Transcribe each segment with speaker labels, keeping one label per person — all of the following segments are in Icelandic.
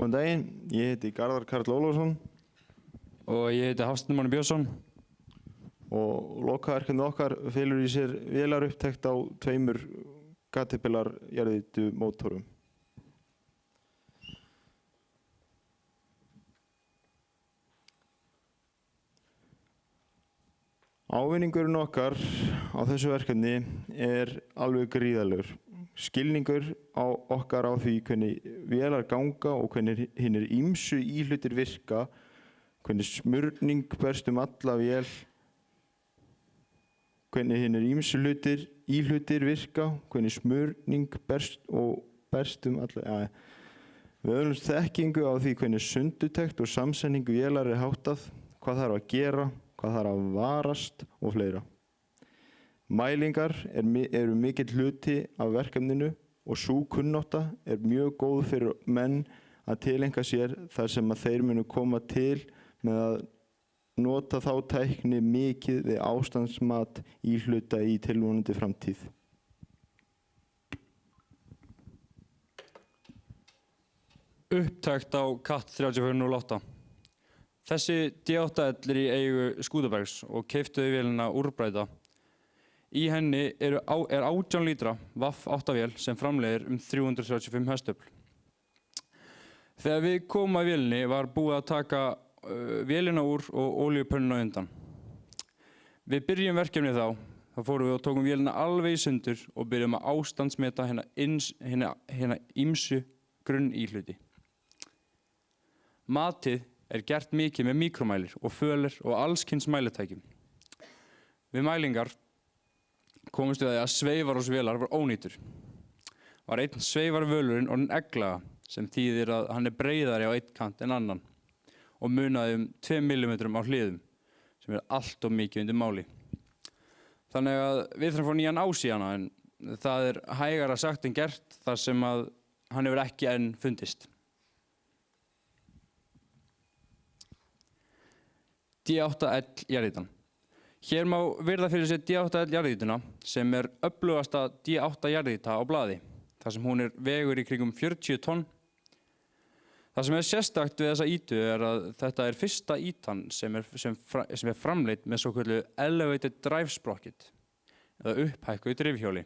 Speaker 1: Góðan daginn, ég heiti Garðar Karl Ólafsson
Speaker 2: Og ég heiti Hafsteinn Máni Björnsson.
Speaker 1: og lokaverkefnið okkar felur í sér vélarupptekt á 2 Caterpillar jarðýtu mótorum. Ávinningurinn okkar á þessu verkefni alveg gríðarlegur. Skilningur okkar á því hvernig vélar ganga og hvernig hinir ýmsu íhlutir virka, hvernig smurning berst alla vél, hvernig hinir ýmsu íhlutir virka, hvernig smurning berst alla. Við öðlumst þekkingu á því hvernig sundurtekt og samsetningu vélar háttað, hvað þarf að gera, hvað þarf að varast og fleira. Mælingar eru mikill hluti af verkefninu og sú kunnátta mjög góð fyrir menn að tileinka sér þar sem að þeir munu koma til með að nota þá tækni mikið við ástandsmat íhluta í tilvonandi framtíð.
Speaker 2: Upptekt á CAT 3408. Þessi D8L í eigu Skútabergs og keyptu vélina Úrbræta. Í henni er 18 lítra VAF 8 vél sem framleiðir 335 hestöfl. Þegar við komum að vélinni var búið að taka vélina úr og olíupönnuna undan. Við byrjum verkefnið þá fórum við og tókum vélina alveg í sundur og byrjum að ástandsmeta hérna ýmsu grunníhluti. Matið gert mikið með mikromælir og fölir og alls kyns mælitækjum. Við mælingar komumst við að sveifarásvélar var ónýtur. Var einn sveifarvölurinn orðinn egglaga sem þýðir að hann breiðari á einn kant en annan og munaði 2 mm á hliðum sem allt of mikið undir máli. Þannig að við þurfum að fá nýjan ás í hana en það hægara sagt en gert þar sem að hann hefur ekki enn fundist. D8L jarðýtan. Hér má virða fyrir sér D8L jarðýtuna sem öflugasta D8 jarðýta á blaði, þar sem hún vegur í kringum 40 tonn. Það sem sérstakt við þessa ýtu að þetta fyrsta ýtan sem framleidd með svokölluðu Elevated Drive Sprocket eða upphækkuðu drifhjóli.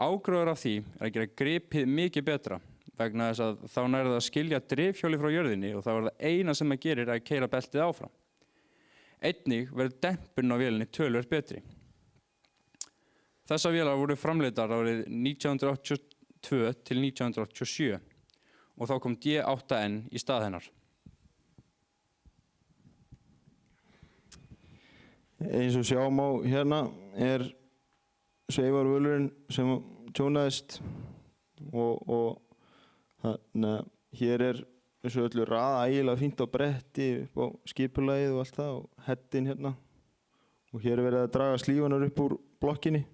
Speaker 2: Ágróður af því að gera gripið mikið betra vegna þess að þá nær það að skilja drifhjóli frá jörðinni og þá það eina sem það gerir að keyra beltið áfram. Einnig verður dempun á vélinni töluvert betri. Þessar vélar voru framleiddar árið 1982 til 1987 og þá kom D8N í stað hennar.
Speaker 1: Eins og sjá má hérna sveifarvölurinn sem tjónaðist og þannig að hér þessu öllu raða ægilega fínt á bretti upp á skipulagið og allt það og heddinn hérna og hér verið að draga slífanar upp úr blokkinni.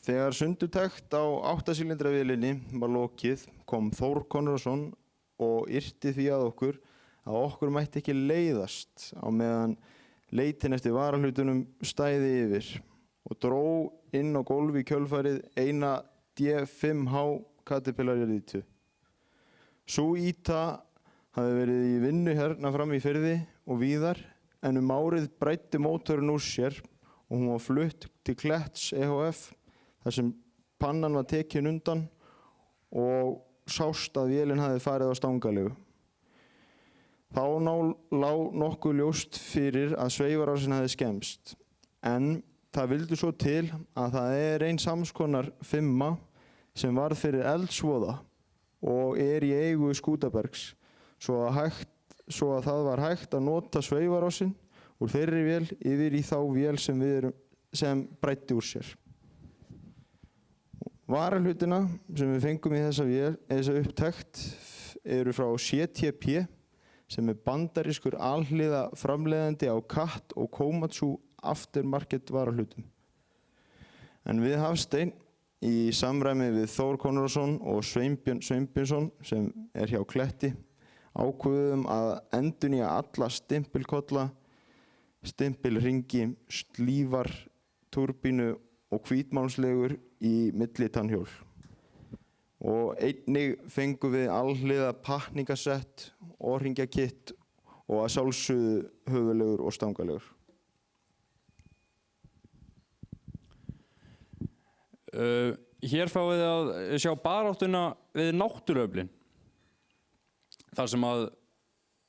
Speaker 1: Þegar sundurtekt á 8 cylindra vélinni var lokið kom Þór Konráðsson og yrti því að okkur mætti ekki leiðast á meðan leitin eftir varahlutunum stæði yfir og dró inn á gólfi í kjölfarið eina D5H Caterpillar jarðýtu. Sú ýta hafði verið í vinnu hérna fram í firði og víðar en árið bræddi mótorinn úr sér og hún var flutt til Kletts EHF þar sem pannan var tekin undan og sást að vélin hafði farið á stangalegu. Þá lá nokkuð ljóst fyrir að sveifarásin hafði skemmst en það vildi svo til að það ein samskonar 5 sem varð fyrir eldsvoða og í eigu Skútabergs svo að það var hægt að nota sveifarásin úr þeirri vél yfir í þá vél sem bræddi úr sér. Varahlutina sem við fengum í þessa upptekt eru frá CTP sem bandarískur alhliða framleiðandi á CAT og Komatsu aftermarket varahlutum. En við Hafsteinn í samræmi við Þór Konráðsson og Sveinbjörnsson sem hjá Kletti ákveðum að endurnýja alla stimpilkolla, stimpilhringi, slífar, túrbínu og hvítmálslegur í millitannhjól. Og einnig fengum við alhliða pakningasett, orðhingjakitt og að sjálfsögðu höfuðlegur og stangalegur.
Speaker 2: Hér fáið þið að sjá baráttuna við náttúruöflin. Þar sem að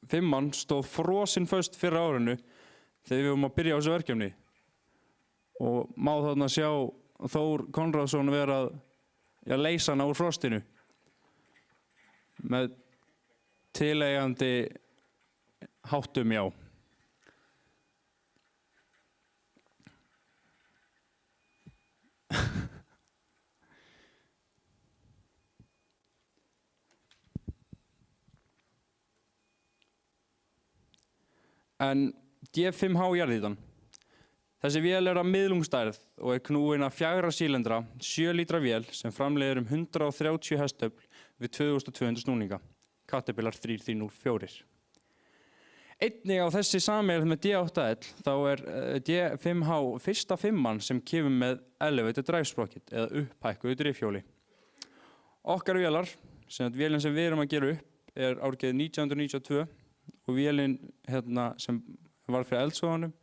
Speaker 2: 5 stóð frosinn föst fyrir árinu þegar við vorum að byrja á þessu verkefni. Og má þarna sjá Þór Konráðsson vera að leysa hana úr frostinu með tileigandi háttum, já. En D5H jarðhítan. Þessi vél er að miðlungsstærð og er knúin af 4 sílindra, 7 lítra vél sem framleiðir 130 hestöfl við 2200 snúninga, Caterpillar 3304. Einnig á þessi sameiginlega með D8L þá er D5H fyrsta 5 sem kemur með elevated drive sprocket eða upphækkuðu drifhjóli. Okkar vélar, vélin sem við erum að gera upp, er árgerð 1992 og vélin sem var fyrir eldsvoðanum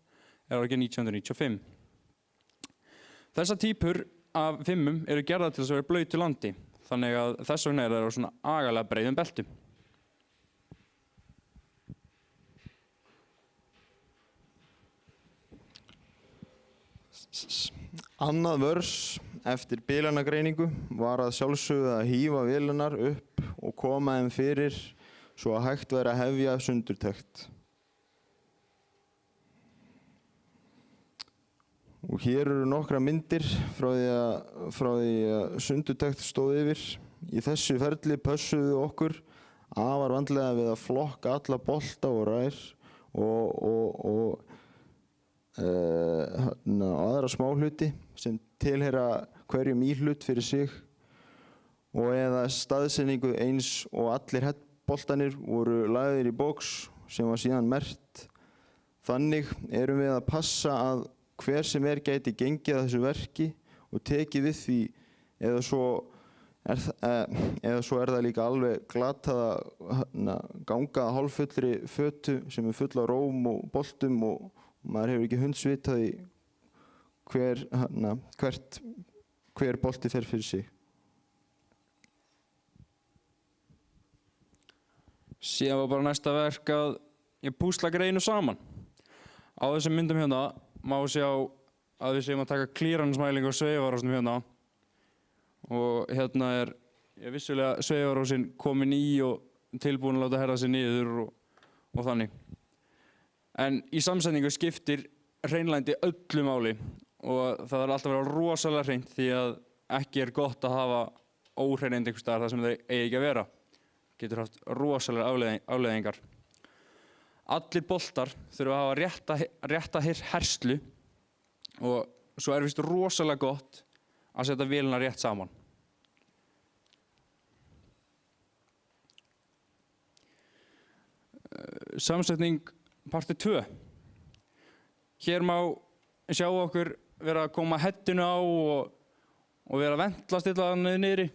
Speaker 2: er árgerð 1995. Þessar típur af 5 eru gerðar til þess að vera blautu landi, þannig að þess vegna er það á svona agalega breiðum beltum.
Speaker 1: Annað vörs eftir bilanagreiningu var að sjálfsögðu að hífa vélarnar upp og koma þeim fyrir svo að hægt væri að hefja sundurtekt. Og hér eru nokkra myndir frá því að sundurtekt stóð yfir. Í þessu ferli pössuðu okkur afar vandlega við að flokka alla bolta og rær og aðra smáhluti sem tilheyra hverjum íhlut fyrir sig og eða staðsetningu eins og allir boltanir voru lagðir í box sem var síðan merkt. Þannig erum við að passa að hver sem gæti gengið að þessu verki og tekið við því eða svo er það líka alveg glatað að ganga að hálffullri fötu sem er full af róm og boltum og maður hefur ekki hundsvitað í hver bolti fer fyrir sig.
Speaker 2: Síðan var bara næsta verk að ég púsla greinu saman. Á þessum myndum hérna má sjá að við séum að taka klíransmælingu á sveigjavarásnum hérna. Og hérna er vissulega sveigjavarásinn komin í og tilbúin að láta herða sig niður og þannig. En í samsetningu skiptir hreinlændi öllu máli og það þarf alltaf að vera rosalega hreint því að ekki er gott að hafa óhreinindi einhvers staðar þar sem þeir eigi ekki að vera. Getur haft rosalega afleiðingar. Allir boltar þurfa að hafa rétta herslu og svo er víst rosalega gott að setja vélina rétt saman. Samsetning parti 2. Hér má sjá okkur vera að koma heddinu á og vera að ventlastilla hann niðri.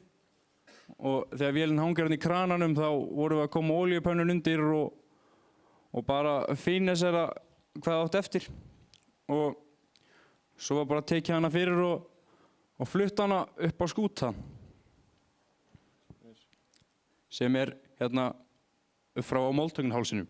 Speaker 2: Og þegar vélinn hangir hann í krananum þá vorum við að koma olíupönnun undir og bara fínisera hvað átt eftir. Og svo var bara að tekja hana fyrir og flutta hana upp á skúta. Sem er hérna upp frá máltögnhálsinum.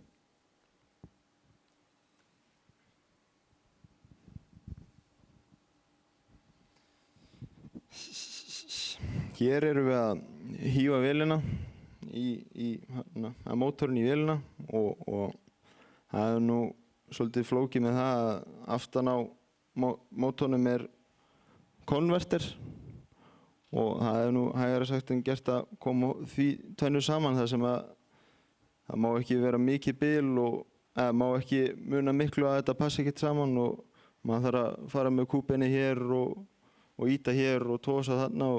Speaker 1: Hér erum við að hífa vélina að mótorinn í vélina og það er nú svolítið flókið með það að aftan á mótornum er konverter og það er nú hægara sagt en gert að koma því tvennu saman þar sem að það má ekki vera mikið bil og má ekki muna miklu að þetta passi ekkert saman og maður þarf að fara með kúbeini hér og ýta hér og tósa þarna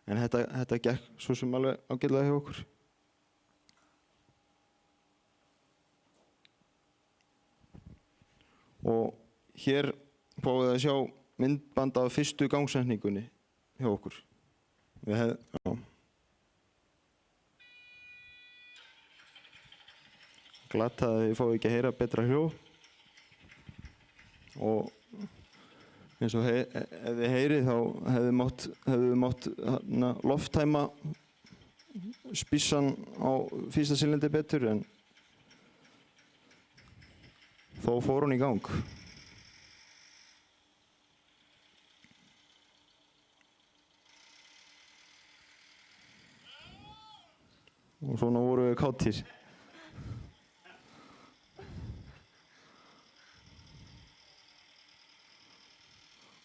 Speaker 1: en þetta gekk svo sem alveg ágætlega hjá okkur. Og hér fáum við að sjá myndband af fyrstu gangsetningunni hjá okkur. Já. Glatt að þið fáið ekki að heyra betra hljóð. Og eins og ef þið heyrið þá hefðu mátt lofttæma spíssan á fyrsta silindri betur, en þó fór hún í gang. Og svona voru við kátir.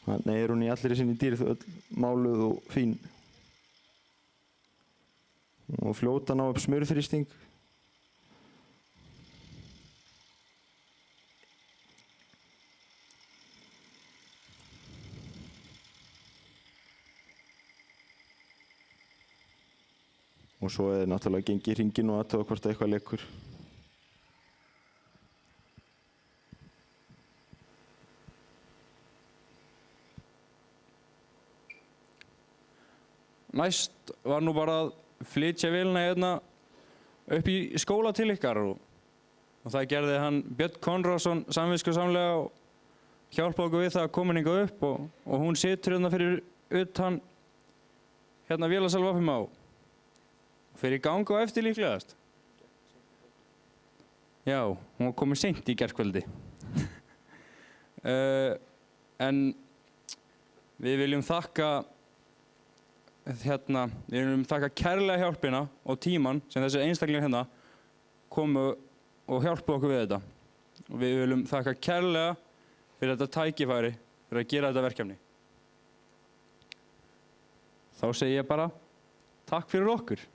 Speaker 1: Þannig hún í allri sinni dýrð, öll máluð og fín. Og fljóta ná upp smurþrýsting. Og svo náttúrulega gengið í hringinn og athuga hvort eitthvað leikur.
Speaker 2: Næst var nú bara að flytja vélina hérna upp í skóla til ykkar og það gerði hann Björn Konráðsson samviskusamlega og hjálpaði okkur við það að koma hingað upp og hún situr hérna fyrir utan hérna vélasal Vopnum á. Fer í gang á eftir líklegast. Já, hún var komin seint í gærkvöldi. En við viljum þakka kærlega hjálpina og tíman sem þessi einstaklingar hérna komu og hjálpu okkur við þetta. Og við viljum þakka kærlega fyrir þetta tækifæri fyrir að gera þetta verkefni. Þá segi ég bara takk fyrir okkur.